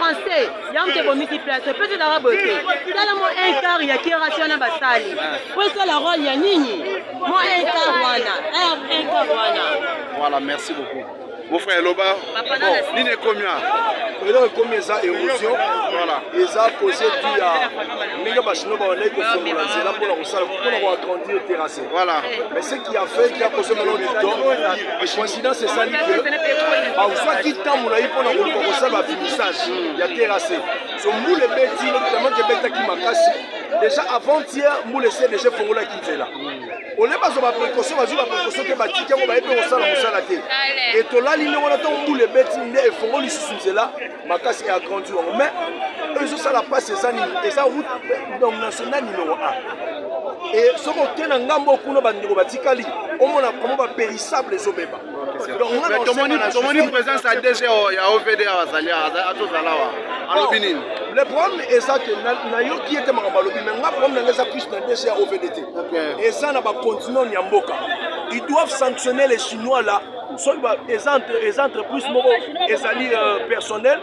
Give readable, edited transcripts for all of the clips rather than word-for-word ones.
français, il y a un petit place, peut-être la beauté. Il y a un quart, il y a qui ration à Bassali. Pour ça, la rôle, il y a Nini. Moi, un quart, voilà, merci beaucoup. Mon frère Loba, bon, Nini est combien? Il y a combien ça érosion? Voilà. Et ça posé du à milieu bachino ba on est pour c'est là pour la salle pour agrandir terrassé. Voilà. Mais ce qui a fait qui a posé maintenant du temps, coïncidence c'est ça que bah soit qui temps on a eu pour la salle va finissage, il y a terrassé. So moule bêti notamment que bêta qui m'a cassé. Déjà avant-hier, moule c'est déjà fongola qui est là. On n'est pas sur la précaution, on a précaution que bâti qui on va être au salon au salé. Et to là l'île on attend moule bêti et fongola ici là, ma casse est agrandie. Mais eux ça la passe ces années et ça route donc national numéro 1. Et ce qu'on tient en gambo pour nos bandits batikali, on a comment va périssable les obéba. Donc comment ni présence à DG ya OVD à Zalia à tout ça là à l'opinion. Le problème est ça que nayo qui était maramba l'opinion, mais le problème c'est plus dans DG à OVDT. Et ça n'a pas continué Nyamboka. Ils doivent sanctionner les Chinois là. Soit les entreprises personnelles,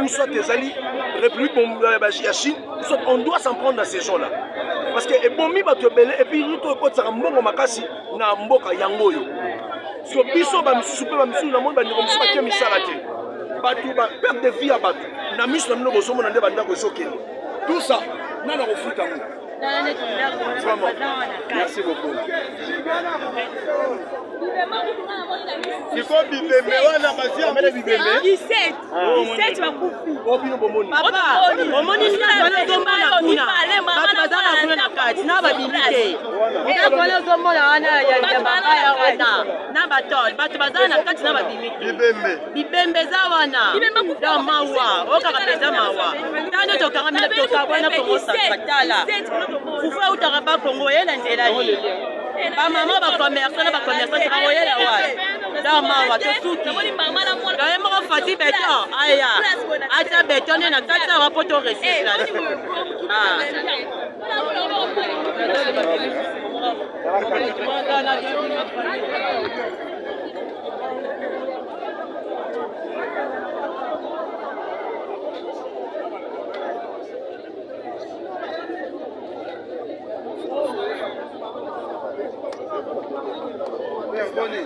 ou soit les alliés République de Chine, soit on doit s'en prendre à ces gens-là. Parce que et puis nous avons un makasi na mboka yango yo. So biso ba misusu pe ba misusu na monde ba ndiko misusu batie misala te. Batu ba perte de vie à batu. Na misu na mino bosomo na nde banda ko sokende. Tout ça nana ko futa ngo. Merci beaucoup. Il faut bibembe wana basi amele bibembe 17 bakufi obino bomoni papa omoni sina bana tomona kuna batu bazana kuna na kati na babimite ina kona tomona wana ya baba wana na batol batu bazana na kati na babimite bibembe za wana da mawa okaka peza mawa tano tokanga mina tokabona Kongo satala fufa utaraba Kongo yela ndela hii ba mama ba commerçant na ba commerçant travailler la wa da mawa to suki da yema ko fati beton aya ata beton na kata wa poto recyclage Bonne